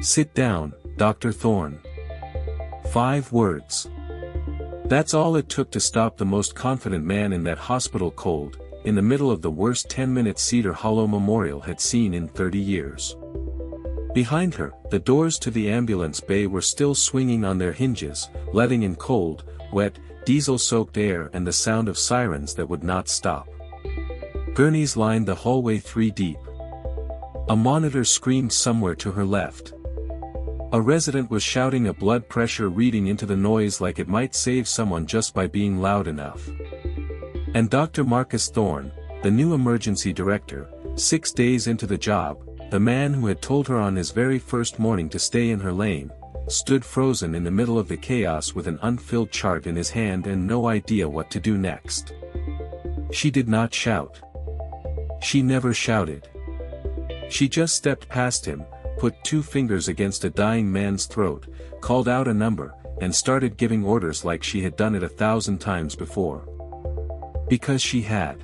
Sit down, Dr. Thorne. 5 words. That's all it took to stop the most confident man in that hospital cold, in the middle of the worst 10-minute Cedar Hollow memorial had seen in 30 years. Behind her, the doors to the ambulance bay were still swinging on their hinges, letting in cold, wet, diesel-soaked air and the sound of sirens that would not stop. Gurneys lined the hallway 3 deep. A monitor screamed somewhere to her left. A resident was shouting a blood pressure reading into the noise like it might save someone just by being loud enough. And Dr. Marcus Thorne, the new emergency director, 6 days into the job, the man who had told her on his very first morning to stay in her lane, stood frozen in the middle of the chaos with an unfilled chart in his hand and no idea what to do next. She did not shout. She never shouted. She just stepped past him, put 2 fingers against a dying man's throat, called out a number, and started giving orders like she had done it 1,000 times before. Because she had.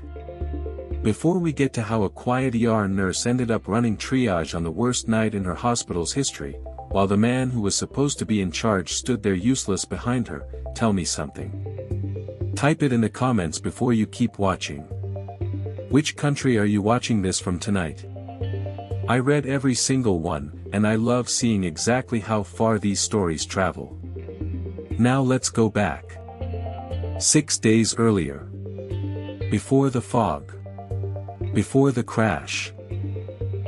Before we get to how a quiet ER nurse ended up running triage on the worst night in her hospital's history, while the man who was supposed to be in charge stood there useless behind her, tell me something. Type it in the comments before you keep watching. Which country are you watching this from tonight? I read every single one, and I love seeing exactly how far these stories travel. Now let's go back. 6 days earlier. Before the fog. Before the crash.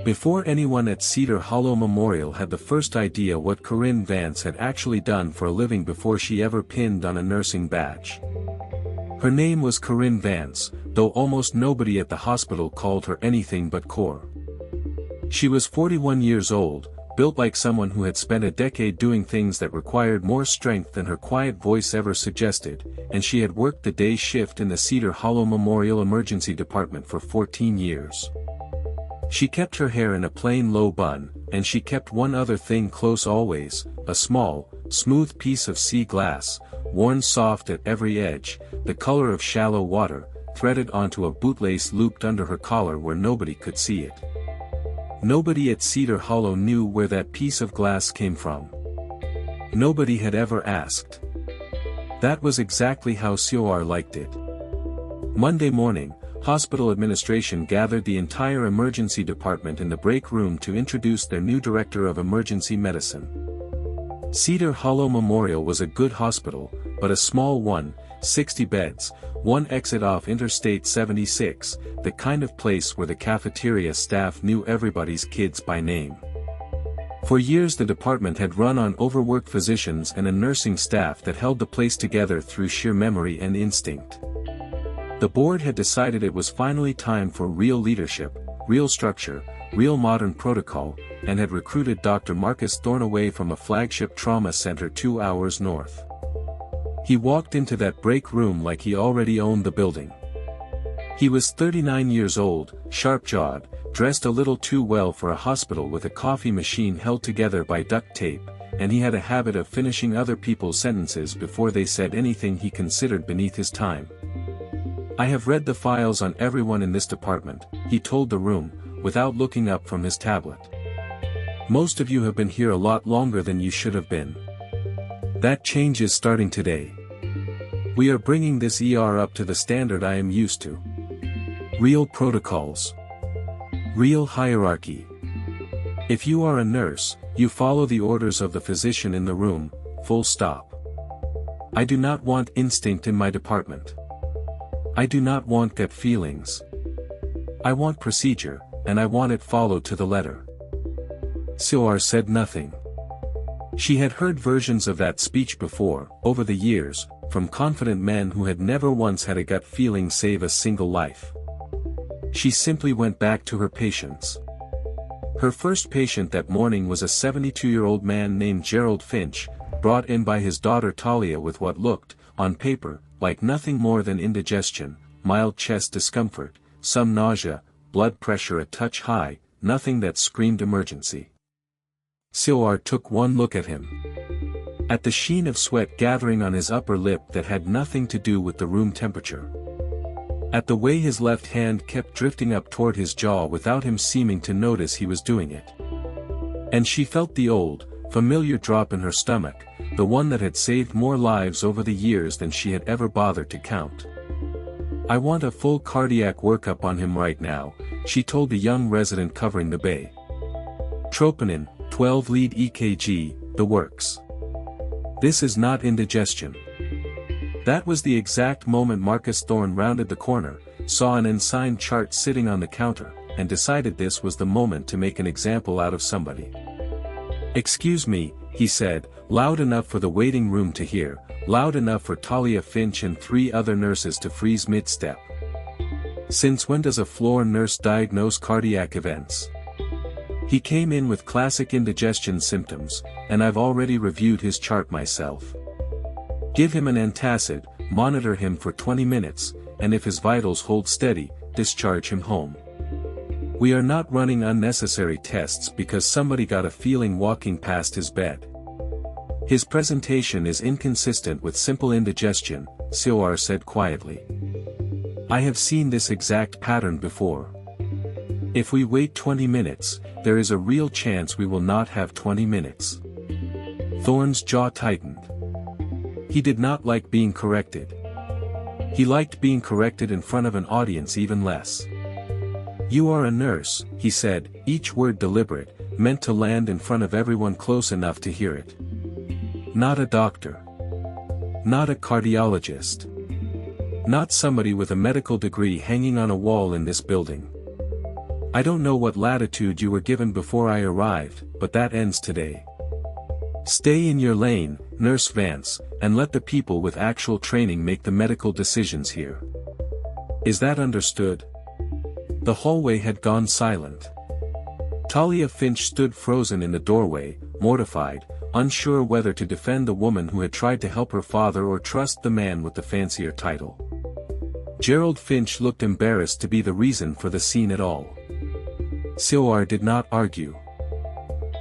Before anyone at Cedar Hollow Memorial had the first idea what Corinne Vance had actually done for a living before she ever pinned on a nursing badge. Her name was Corinne Vance, though almost nobody at the hospital called her anything but Cor. She was 41 years old, built like someone who had spent a decade doing things that required more strength than her quiet voice ever suggested, and she had worked the day shift in the Cedar Hollow Memorial Emergency Department for 14 years. She kept her hair in a plain low bun, and she kept one other thing close always, a small, smooth piece of sea glass, worn soft at every edge, the color of shallow water, threaded onto a bootlace looped under her collar where nobody could see it. Nobody at Cedar Hollow knew where that piece of glass came from. Nobody had ever asked. That was exactly how Sioar liked it. Monday morning, hospital administration gathered the entire emergency department in the break room to introduce their new director of emergency medicine. Cedar Hollow Memorial was a good hospital, but a small one, 60 beds, one exit off Interstate 76, the kind of place where the cafeteria staff knew everybody's kids by name. For years the department had run on overworked physicians and a nursing staff that held the place together through sheer memory and instinct. The board had decided it was finally time for real leadership, real structure, real modern protocol, and had recruited Dr. Marcus Thorne away from a flagship trauma center 2 hours north. He walked into that break room like he already owned the building. He was 39 years old, sharp-jawed, dressed a little too well for a hospital with a coffee machine held together by duct tape, and he had a habit of finishing other people's sentences before they said anything he considered beneath his time. I have read the files on everyone in this department, he told the room, without looking up from his tablet. Most of you have been here a lot longer than you should have been. That change is starting today. We are bringing this ER up to the standard I am used to. Real protocols. Real hierarchy. If you are a nurse, you follow the orders of the physician in the room, full stop. I do not want instinct in my department. I do not want gut feelings. I want procedure, and I want it followed to the letter. Sioar said nothing. She had heard versions of that speech before, over the years, from confident men who had never once had a gut feeling save a single life. She simply went back to her patients. Her first patient that morning was a 72-year-old man named Gerald Finch, brought in by his daughter Talia with what looked, on paper, like nothing more than indigestion, mild chest discomfort, some nausea, blood pressure a touch high, nothing that screamed emergency. Sioar took one look at him. At the sheen of sweat gathering on his upper lip that had nothing to do with the room temperature. At the way his left hand kept drifting up toward his jaw without him seeming to notice he was doing it. And she felt the old, familiar drop in her stomach, the one that had saved more lives over the years than she had ever bothered to count. "I want a full cardiac workup on him right now," she told the young resident covering the bay. "Troponin, 12 lead EKG, the works. This is not indigestion." That was the exact moment Marcus Thorne rounded the corner, saw an unsigned chart sitting on the counter, and decided this was the moment to make an example out of somebody. "Excuse me," he said, loud enough for the waiting room to hear, loud enough for Talia Finch and 3 other nurses to freeze mid-step. "Since when does a floor nurse diagnose cardiac events? He came in with classic indigestion symptoms, and I've already reviewed his chart myself. Give him an antacid, monitor him for 20 minutes, and if his vitals hold steady, discharge him home. We are not running unnecessary tests because somebody got a feeling walking past his bed. His presentation is inconsistent with simple indigestion," Siwar said quietly. "I have seen this exact pattern before. If we wait 20 minutes, there is a real chance we will not have 20 minutes." Thorne's jaw tightened. He did not like being corrected. He liked being corrected in front of an audience even less. "You are a nurse," he said, each word deliberate, meant to land in front of everyone close enough to hear it. "Not a doctor. Not a cardiologist. Not somebody with a medical degree hanging on a wall in this building. I don't know what latitude you were given before I arrived, but that ends today. Stay in your lane, Nurse Vance, and let the people with actual training make the medical decisions here. Is that understood?" The hallway had gone silent. Talia Finch stood frozen in the doorway, mortified, unsure whether to defend the woman who had tried to help her father or trust the man with the fancier title. Gerald Finch looked embarrassed to be the reason for the scene at all. Siwar did not argue.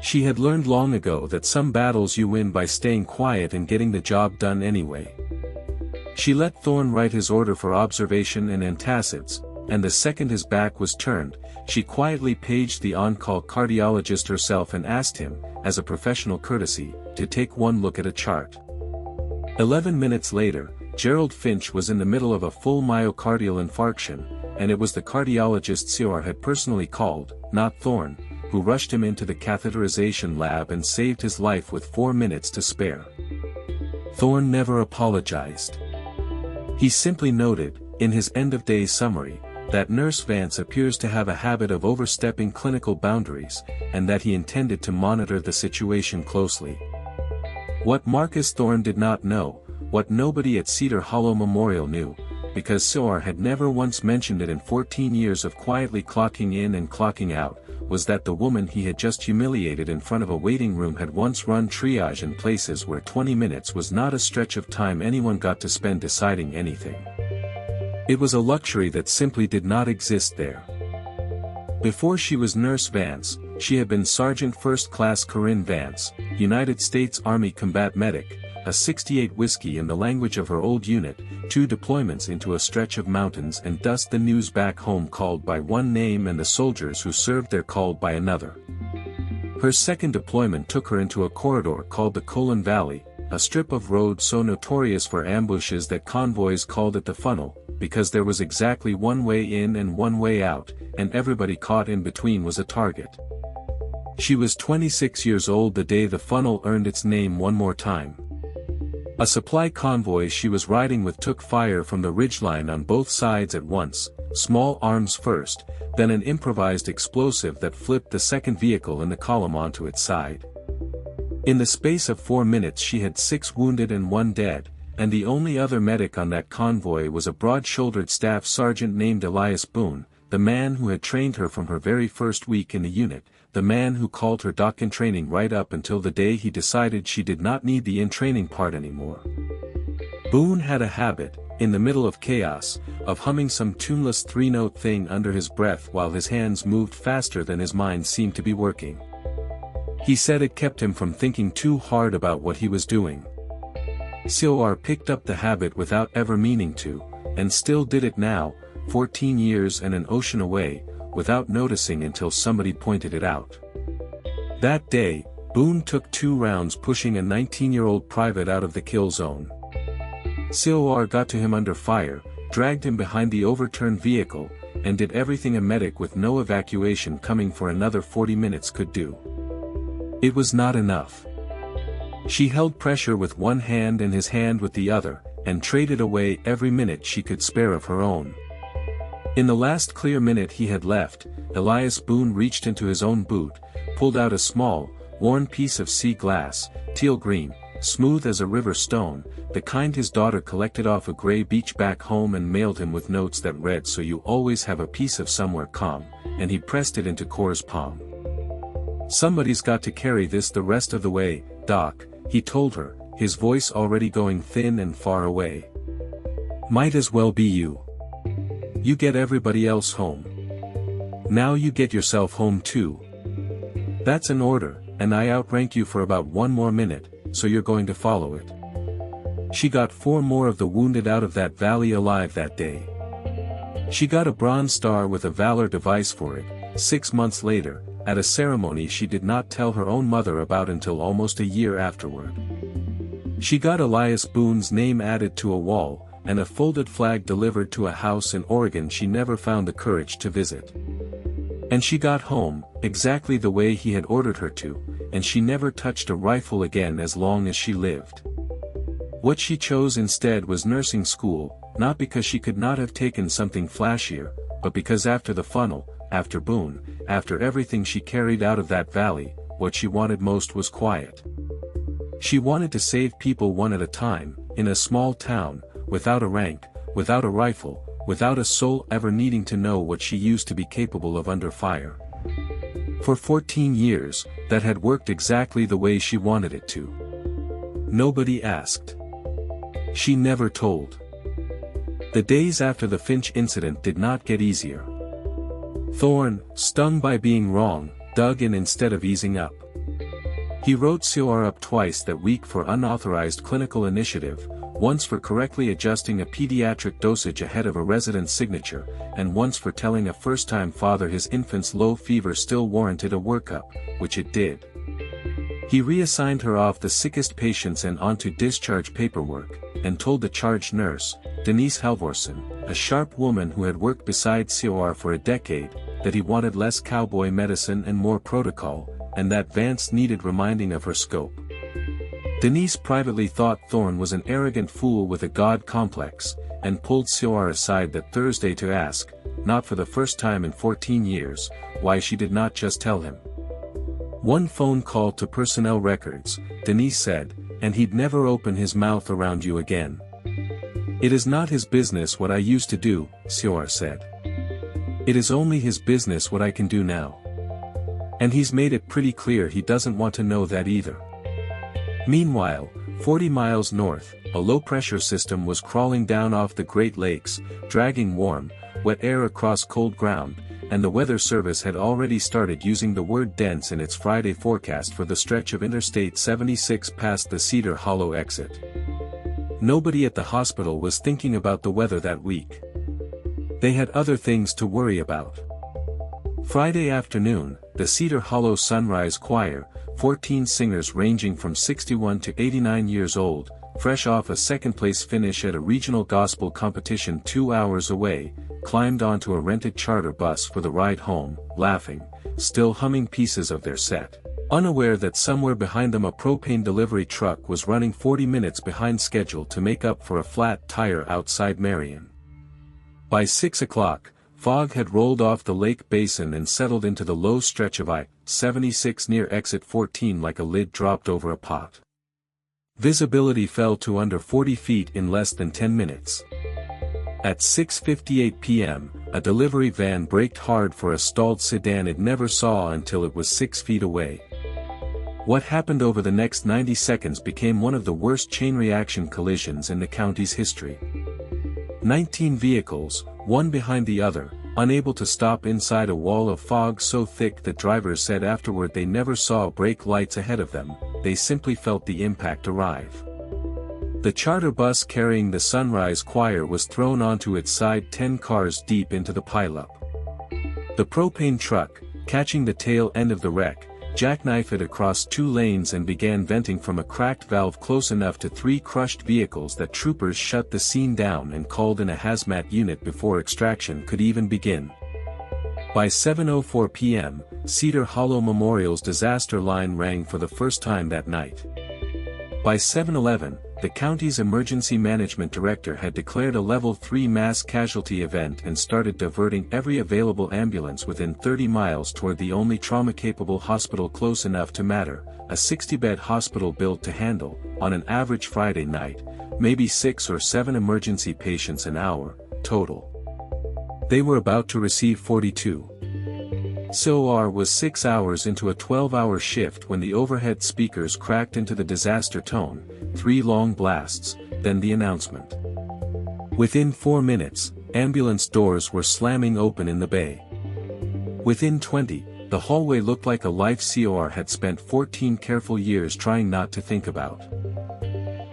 She had learned long ago that some battles you win by staying quiet and getting the job done anyway. She let Thorne write his order for observation and antacids, and the second his back was turned, she quietly paged the on-call cardiologist herself and asked him, as a professional courtesy, to take one look at a chart. 11 minutes later, Gerald Finch was in the middle of a full myocardial infarction, and it was the cardiologist Siwar had personally called, not Thorne, who rushed him into the catheterization lab and saved his life with 4 minutes to spare. Thorne never apologized. He simply noted, in his end-of-day summary, that Nurse Vance appears to have a habit of overstepping clinical boundaries, and that he intended to monitor the situation closely. What Marcus Thorne did not know, what nobody at Cedar Hollow Memorial knew, because Siwar had never once mentioned it in 14 years of quietly clocking in and clocking out, was that the woman he had just humiliated in front of a waiting room had once run triage in places where 20 minutes was not a stretch of time anyone got to spend deciding anything. It was a luxury that simply did not exist there. Before she was Nurse Vance, she had been Sergeant First Class Corinne Vance, United States Army combat medic, a 68 whiskey in the language of her old unit, 2 deployments into a stretch of mountains and dust the news back home called by one name and the soldiers who served there called by another. Her second deployment took her into a corridor called the Colon Valley, a strip of road so notorious for ambushes that convoys called it the funnel, because there was exactly one way in and one way out, and everybody caught in between was a target. She was 26 years old the day the funnel earned its name one more time. A supply convoy she was riding with took fire from the ridgeline on both sides at once, small arms first, then an improvised explosive that flipped the second vehicle in the column onto its side. In the space of 4 minutes she had 6 wounded and 1 dead, and the only other medic on that convoy was a broad-shouldered staff sergeant named Elias Boone, the man who had trained her from her very first week in the unit, the man who called her doc in training right up until the day he decided she did not need the in-training part anymore. Boone had a habit, in the middle of chaos, of humming some tuneless 3-note thing under his breath while his hands moved faster than his mind seemed to be working. He said it kept him from thinking too hard about what he was doing. Siwar picked up the habit without ever meaning to, and still did it now, 14 years and an ocean away, without noticing until somebody pointed it out. That day, Boone took 2 rounds pushing a 19-year-old private out of the kill zone. COR got to him under fire, dragged him behind the overturned vehicle, and did everything a medic with no evacuation coming for another 40 minutes could do. It was not enough. She held pressure with one hand and his hand with the other, and traded away every minute she could spare of her own. In the last clear minute he had left, Elias Boone reached into his own boot, pulled out a small, worn piece of sea glass, teal green, smooth as a river stone, the kind his daughter collected off a gray beach back home, and mailed him with notes that read, "So you always have a piece of somewhere calm," and he pressed it into Cor's palm. "Somebody's got to carry this the rest of the way, Doc," he told her, his voice already going thin and far away. "Might as well be you. You get everybody else home. Now you get yourself home too. That's an order, and I outrank you for about 1 more minute, so you're going to follow it." She got 4 more of the wounded out of that valley alive that day. She got a Bronze Star with a Valor device for it, 6 months later, at a ceremony she did not tell her own mother about until almost a year afterward. She got Elias Boone's name added to a wall, and a folded flag delivered to a house in Oregon she never found the courage to visit. And she got home, exactly the way he had ordered her to, and she never touched a rifle again as long as she lived. What she chose instead was nursing school, not because she could not have taken something flashier, but because after the funnel, after Boone, after everything she carried out of that valley, what she wanted most was quiet. She wanted to save people one at a time, in a small town, without a rank, without a rifle, without a soul ever needing to know what she used to be capable of under fire. For 14 years, that had worked exactly the way she wanted it to. Nobody asked. She never told. The days after the Finch incident did not get easier. Thorne, stung by being wrong, dug in instead of easing up. He wrote COR up twice that week for unauthorized clinical initiative, once for correctly adjusting a pediatric dosage ahead of a resident's signature, and once for telling a first-time father his infant's low fever still warranted a workup, which it did. He reassigned her off the sickest patients and onto discharge paperwork, and told the charge nurse, Denise Halvorsen, a sharp woman who had worked beside COR for a decade, that he wanted less cowboy medicine and more protocol, and that Vance needed reminding of her scope. Denise privately thought Thorne was an arrogant fool with a god complex, and pulled COR aside that Thursday to ask, not for the first time in 14 years, why she did not just tell him. "One phone call to personnel records," Denise said, "and he'd never open his mouth around you again." "It is not his business what I used to do," COR said. "It is only his business what I can do now. And he's made it pretty clear he doesn't want to know that either." Meanwhile, 40 miles north, a low-pressure system was crawling down off the Great Lakes, dragging warm, wet air across cold ground, and the Weather Service had already started using the word dense in its Friday forecast for the stretch of Interstate 76 past the Cedar Hollow exit. Nobody at the hospital was thinking about the weather that week. They had other things to worry about. Friday afternoon, the Cedar Hollow Sunrise Choir, 14 singers ranging from 61 to 89 years old, fresh off a second-place finish at a regional gospel competition 2 hours away, climbed onto a rented charter bus for the ride home, laughing, still humming pieces of their set, unaware that somewhere behind them a propane delivery truck was running 40 minutes behind schedule to make up for a flat tire outside Marion. By 6 o'clock, fog had rolled off the lake basin and settled into the low stretch of I-76 near exit 14 like a lid dropped over a pot. Visibility fell to under 40 feet in less than 10 minutes. At 6:58 p.m., a delivery van braked hard for a stalled sedan it never saw until it was 6 feet away. What happened over the next 90 seconds became one of the worst chain reaction collisions in the county's history. 19 vehicles, one behind the other, unable to stop inside a wall of fog so thick that drivers said afterward they never saw brake lights ahead of them, they simply felt the impact arrive. The charter bus carrying the Sunrise Choir was thrown onto its side 10 cars deep into the pileup. The propane truck, catching the tail end of the wreck, jackknife it across 2 lanes and began venting from a cracked valve close enough to 3 crushed vehicles that troopers shut the scene down and called in a hazmat unit before extraction could even begin. By 7:04 p.m., Cedar Hollow Memorial's disaster line rang for the first time that night. By 7:11, the county's emergency management director had declared a Level 3 mass casualty event and started diverting every available ambulance within 30 miles toward the only trauma-capable hospital close enough to matter, a 60-bed hospital built to handle, on an average Friday night, maybe 6 or 7 emergency patients an hour, total. They were about to receive 42. SOAR was 6 hours into a 12-hour shift when the overhead speakers cracked into the disaster tone, 3 long blasts, then the announcement. Within 4 minutes, ambulance doors were slamming open in the bay. Within 20, the hallway looked like a life SOAR had spent 14 careful years trying not to think about.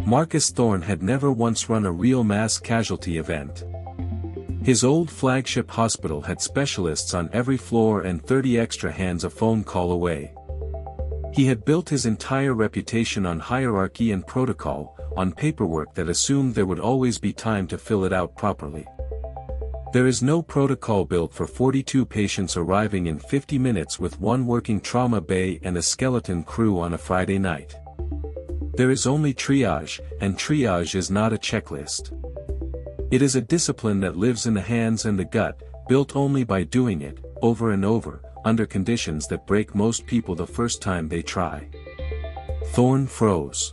Marcus Thorne had never once run a real mass casualty event. His old flagship hospital had specialists on every floor and 30 extra hands a phone call away. He had built his entire reputation on hierarchy and protocol, on paperwork that assumed there would always be time to fill it out properly. There is no protocol built for 42 patients arriving in 50 minutes with 1 working trauma bay and a skeleton crew on a Friday night. There is only triage, and triage is not a checklist. It is a discipline that lives in the hands and the gut, built only by doing it, over and over, under conditions that break most people the first time they try. Thorne froze.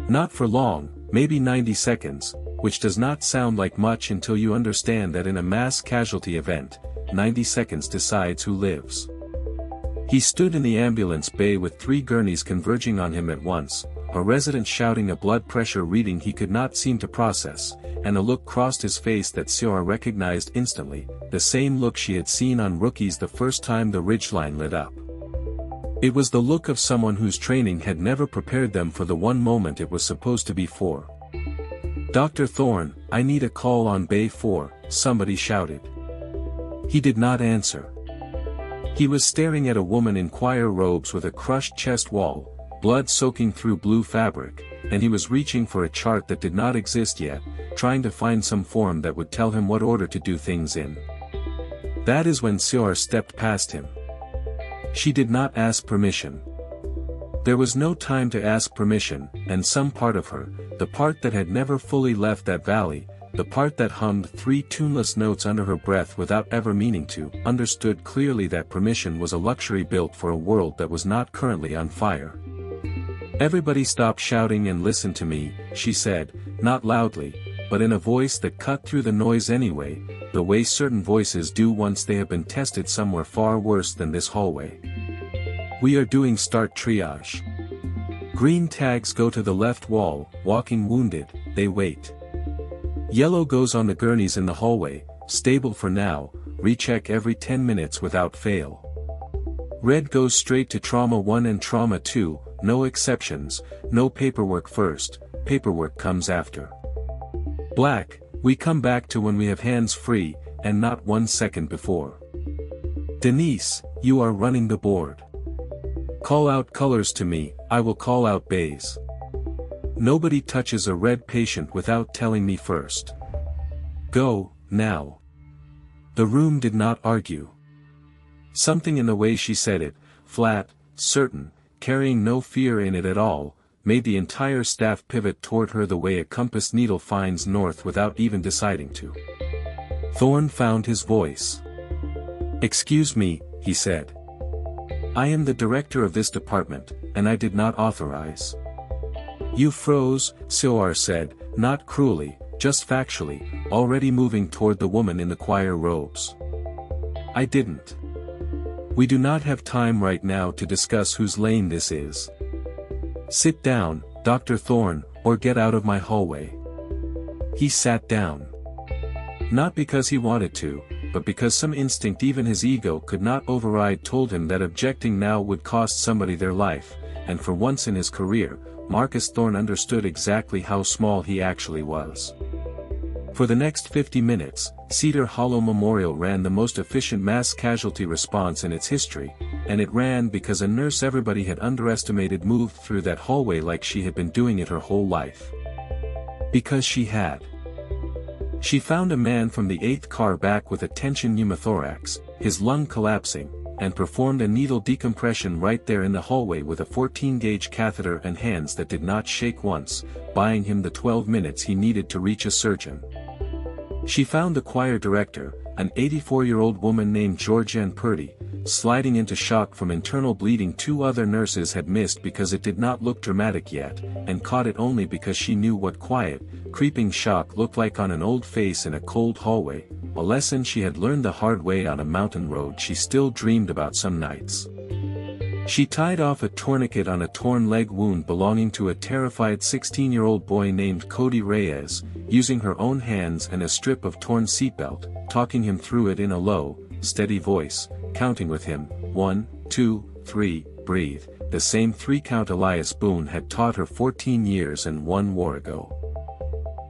Not for long, maybe 90 seconds, which does not sound like much until you understand that in a mass casualty event, 90 seconds decides who lives. He stood in the ambulance bay with 3 gurneys converging on him at once, a resident shouting a blood pressure reading he could not seem to process, and a look crossed his face that SOAR recognized instantly, the same look she had seen on rookies the first time the ridgeline lit up. It was the look of someone whose training had never prepared them for the one moment it was supposed to be for. "Dr. Thorne, I need a call on Bay 4, somebody shouted. He did not answer. He was staring at a woman in choir robes with a crushed chest wall, blood soaking through blue fabric, and he was reaching for a chart that did not exist yet, trying to find some form that would tell him what order to do things in. That is when SOAR stepped past him. She did not ask permission. There was no time to ask permission, and some part of her, the part that had never fully left that valley, the part that hummed 3 tuneless notes under her breath without ever meaning to, understood clearly that permission was a luxury built for a world that was not currently on fire. "Everybody stop shouting and listen to me," she said, not loudly, but in a voice that cut through the noise anyway, the way certain voices do once they have been tested somewhere far worse than this hallway. "We are doing start triage. Green tags go to the left wall, walking wounded, they wait. Yellow goes on the gurneys in the hallway, stable for now, recheck every 10 minutes without fail. Red goes straight to trauma 1 and trauma 2, no exceptions, no paperwork first, paperwork comes after. Black, we come back to when we have hands free, and not 1 second before. Denise, you are running the board. Call out colors to me, I will call out bays. Nobody touches a red patient without telling me first. Go, now." The room did not argue. Something in the way she said it, flat, certain, carrying no fear in it at all, made the entire staff pivot toward her the way a compass needle finds north without even deciding to. Thorne found his voice. "Excuse me," he said. "I am the director of this department, and I did not authorize." "You froze," SOAR said, not cruelly, just factually, already moving toward the woman in the choir robes. "I didn't. We do not have time right now to discuss whose lane this is. Sit down, Dr. Thorne, or get out of my hallway." He sat down. Not because he wanted to, but because some instinct even his ego could not override told him that objecting now would cost somebody their life, and for once in his career, Marcus Thorne understood exactly how small he actually was. For the next 50 minutes, Cedar Hollow Memorial ran the most efficient mass casualty response in its history, and it ran because a nurse everybody had underestimated moved through that hallway like she had been doing it her whole life. Because she had. She found a man from the 8th car back with a tension pneumothorax, his lung collapsing, and performed a needle decompression right there in the hallway with a 14-gauge catheter and hands that did not shake once, buying him the 12 minutes he needed to reach a surgeon. She found the choir director, an 84-year-old woman named Georgianne Purdy, sliding into shock from internal bleeding 2 other nurses had missed because it did not look dramatic yet, and caught it only because she knew what quiet, creeping shock looked like on an old face in a cold hallway, a lesson she had learned the hard way on a mountain road she still dreamed about some nights. She tied off a tourniquet on a torn leg wound belonging to a terrified 16-year-old boy named Cody Reyes, using her own hands and a strip of torn seatbelt, talking him through it in a low, steady voice, counting with him, 1, 2, 3, breathe, the same 3-count Elias Boone had taught her 14 years and 1 war ago.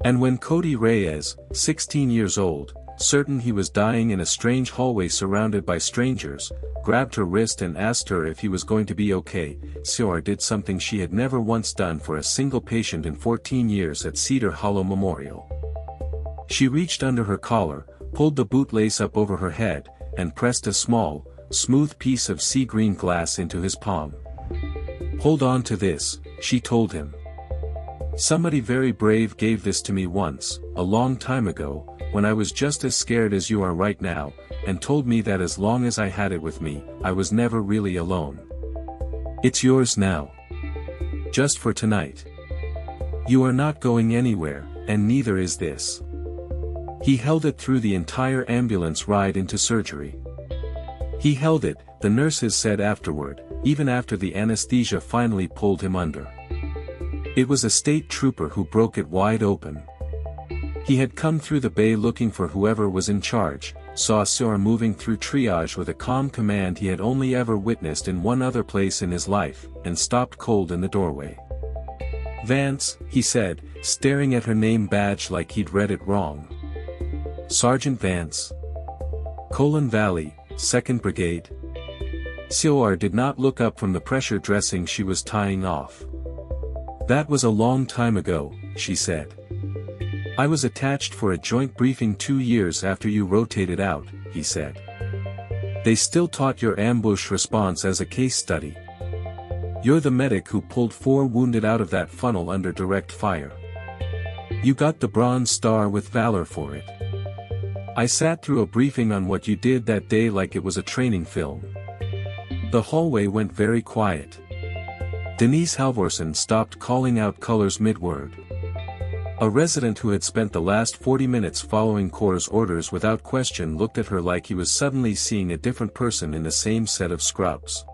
And when Cody Reyes, 16 years old, certain he was dying in a strange hallway surrounded by strangers, grabbed her wrist and asked her if he was going to be okay, Seor did something she had never once done for a single patient in 14 years at Cedar Hollow Memorial. She reached under her collar, pulled the bootlace up over her head, and pressed a small, smooth piece of sea green glass into his palm. "Hold on to this," she told him. "Somebody very brave gave this to me once, a long time ago, when I was just as scared as you are right now, and told me that as long as I had it with me, I was never really alone. It's yours now. Just for tonight. You are not going anywhere, and neither is this." He held it through the entire ambulance ride into surgery. He held it, the nurses said afterward, even after the anesthesia finally pulled him under. It was a state trooper who broke it wide open. He had come through the bay looking for whoever was in charge, saw Seor moving through triage with a calm command he had only ever witnessed in one other place in his life, and stopped cold in the doorway. "Vance," he said, staring at her name badge like he'd read it wrong. "Sergeant Vance. Colon Valley, 2nd Brigade." Seor did not look up from the pressure dressing she was tying off. "That was a long time ago," she said. "I was attached for a joint briefing 2 years after you rotated out," he said. "They still taught your ambush response as a case study. You're the medic who pulled 4 wounded out of that funnel under direct fire. You got the Bronze Star with valor for it. I sat through a briefing on what you did that day like it was a training film." The hallway went very quiet. Denise Halvorsen stopped calling out colors mid-word. A resident who had spent the last 40 minutes following Corps' orders without question looked at her like he was suddenly seeing a different person in the same set of scrubs.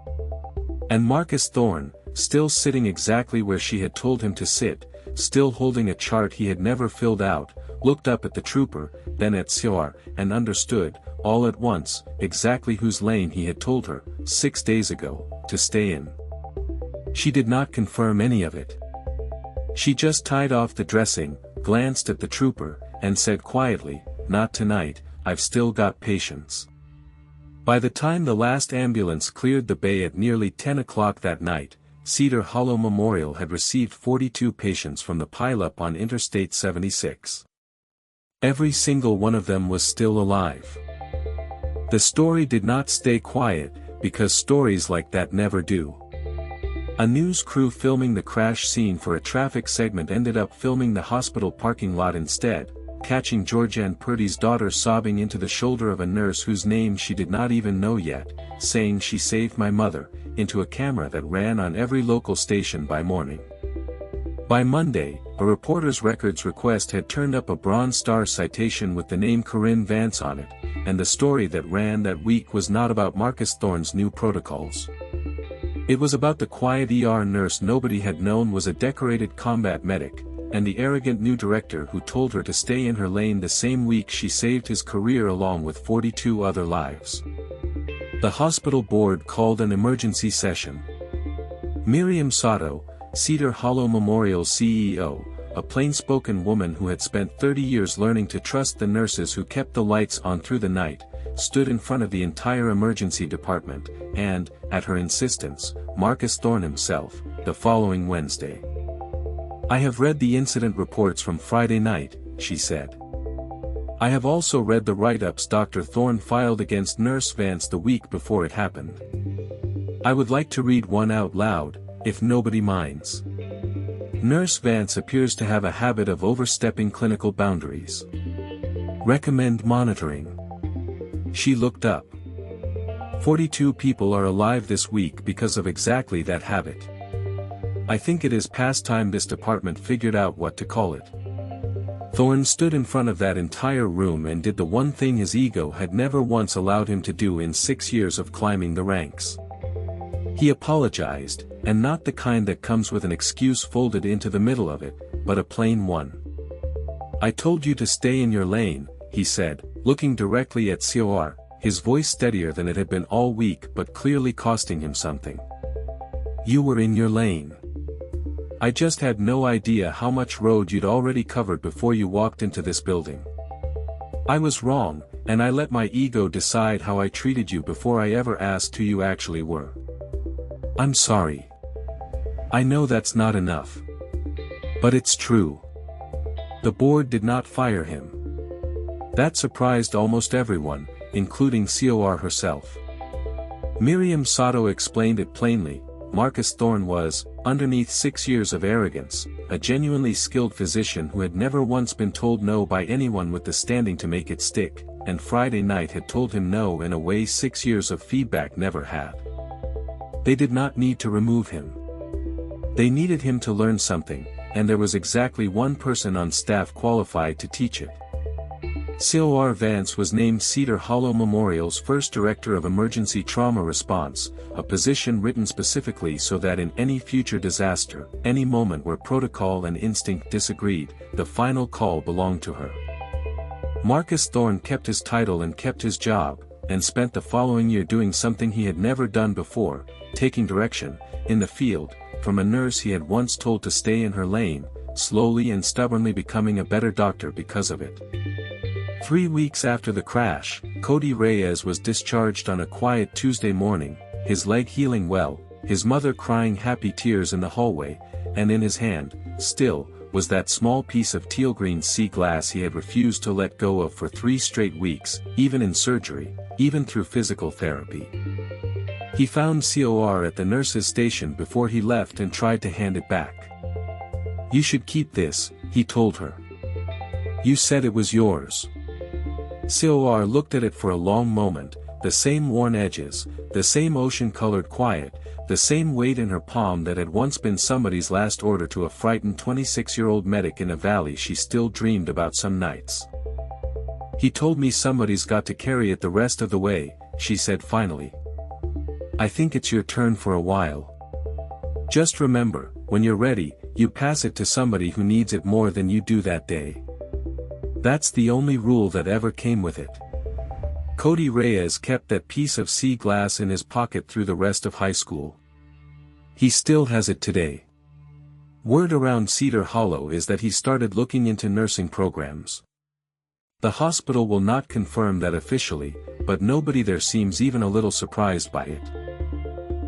And Marcus Thorne, still sitting exactly where she had told him to sit, still holding a chart he had never filled out, looked up at the trooper, then at Seor, and understood, all at once, exactly whose lane he had told her, 6 days ago, to stay in. She did not confirm any of it. She just tied off the dressing, glanced at the trooper, and said quietly, "Not tonight, I've still got patience." By the time the last ambulance cleared the bay at nearly 10 o'clock that night, Cedar Hollow Memorial had received 42 patients from the pileup on Interstate 76. Every single one of them was still alive. The story did not stay quiet, because stories like that never do. A news crew filming the crash scene for a traffic segment ended up filming the hospital parking lot instead, catching Georgianne Purdy's daughter sobbing into the shoulder of a nurse whose name she did not even know yet, saying "She saved my mother," into a camera that ran on every local station by morning. By Monday, a reporter's records request had turned up a Bronze Star citation with the name Corinne Vance on it, and the story that ran that week was not about Marcus Thorne's new protocols. It was about the quiet ER nurse nobody had known was a decorated combat medic, and the arrogant new director who told her to stay in her lane the same week she saved his career along with 42 other lives. The hospital board called an emergency session. Miriam Sato, Cedar Hollow Memorial CEO, a plain-spoken woman who had spent 30 years learning to trust the nurses who kept the lights on through the night, stood in front of the entire emergency department, and, at her insistence, Marcus Thorne himself, the following Wednesday. "I have read the incident reports from Friday night," she said. "I have also read the write-ups Dr. Thorne filed against Nurse Vance the week before it happened. I would like to read one out loud, if nobody minds. Nurse Vance appears to have a habit of overstepping clinical boundaries. Recommend monitoring." She looked up. 42 people are alive this week because of exactly that habit. I think it is past time this department figured out what to call it. Thorne stood in front of that entire room and did the one thing his ego had never once allowed him to do in 6 years of climbing the ranks. He apologized, and not the kind that comes with an excuse folded into the middle of it, but a plain one. "I told you to stay in your lane," he said, looking directly at Cor, his voice steadier than it had been all week but clearly costing him something. "You were in your lane. I just had no idea how much road you'd already covered before you walked into this building. I was wrong, and I let my ego decide how I treated you before I ever asked who you actually were. I'm sorry. I know that's not enough. But it's true." The board did not fire him. That surprised almost everyone, including Cor herself. Miriam Sato explained it plainly. Marcus Thorne was, underneath 6 years of arrogance, a genuinely skilled physician who had never once been told no by anyone with the standing to make it stick, and Friday night had told him no in a way 6 years of feedback never had. They did not need to remove him. They needed him to learn something, and there was exactly one person on staff qualified to teach it. Cor Vance was named Cedar Hollow Memorial's first Director of Emergency Trauma Response, a position written specifically so that in any future disaster, any moment where protocol and instinct disagreed, the final call belonged to her. Marcus Thorne kept his title and kept his job, and spent the following year doing something he had never done before, taking direction, in the field, from a nurse he had once told to stay in her lane, slowly and stubbornly becoming a better doctor because of it. 3 weeks after the crash, Cody Reyes was discharged on a quiet Tuesday morning, his leg healing well, his mother crying happy tears in the hallway, and in his hand, still, was that small piece of teal-green sea glass he had refused to let go of for 3 straight weeks, even in surgery, even through physical therapy. He found Cor at the nurse's station before he left and tried to hand it back. "You should keep this," he told her. "You said it was yours." Cor looked at it for a long moment, the same worn edges, the same ocean-colored quiet, the same weight in her palm that had once been somebody's last order to a frightened 26-year-old medic in a valley she still dreamed about some nights. "He told me somebody's got to carry it the rest of the way," she said finally. "I think it's your turn for a while. Just remember, when you're ready, you pass it to somebody who needs it more than you do that day. That's the only rule that ever came with it." Cody Reyes kept that piece of sea glass in his pocket through the rest of high school. He still has it today. Word around Cedar Hollow is that he started looking into nursing programs. The hospital will not confirm that officially, but nobody there seems even a little surprised by it.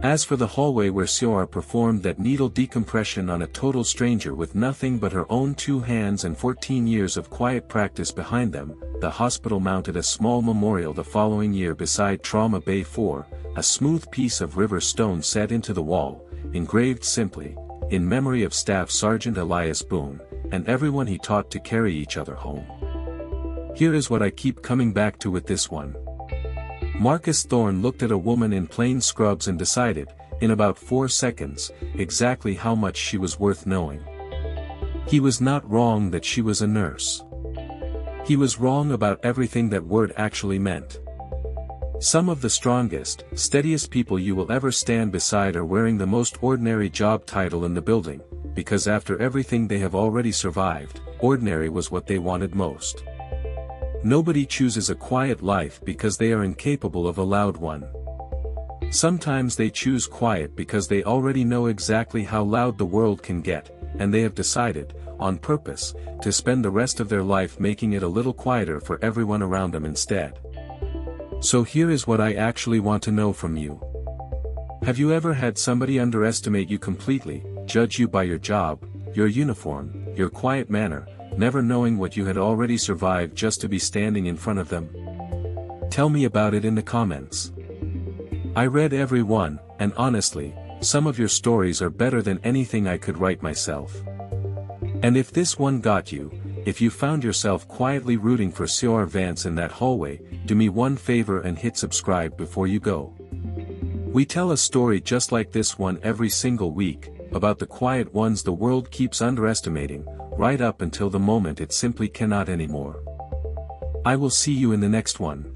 As for the hallway where Cor performed that needle decompression on a total stranger with nothing but her own 2 hands and 14 years of quiet practice behind them, the hospital mounted a small memorial the following year beside Trauma Bay 4, a smooth piece of river stone set into the wall, engraved simply, in memory of Staff Sergeant Elias Boone, and everyone he taught to carry each other home. Here is what I keep coming back to with this one. Marcus Thorne looked at a woman in plain scrubs and decided, in about 4 seconds, exactly how much she was worth knowing. He was not wrong that she was a nurse. He was wrong about everything that word actually meant. Some of the strongest, steadiest people you will ever stand beside are wearing the most ordinary job title in the building, because after everything they have already survived, ordinary was what they wanted most. Nobody chooses a quiet life because they are incapable of a loud one. Sometimes they choose quiet because they already know exactly how loud the world can get, and they have decided, on purpose, to spend the rest of their life making it a little quieter for everyone around them instead. So here is what I actually want to know from you. Have you ever had somebody underestimate you completely, judge you by your job, your uniform, your quiet manner, never knowing what you had already survived just to be standing in front of them? Tell me about it in the comments. I read every one, and honestly, some of your stories are better than anything I could write myself. And if this one got you, if you found yourself quietly rooting for Sr. Vance in that hallway, do me one favor and hit subscribe before you go. We tell a story just like this one every single week, about the quiet ones the world keeps underestimating, right up until the moment it simply cannot anymore. I will see you in the next one.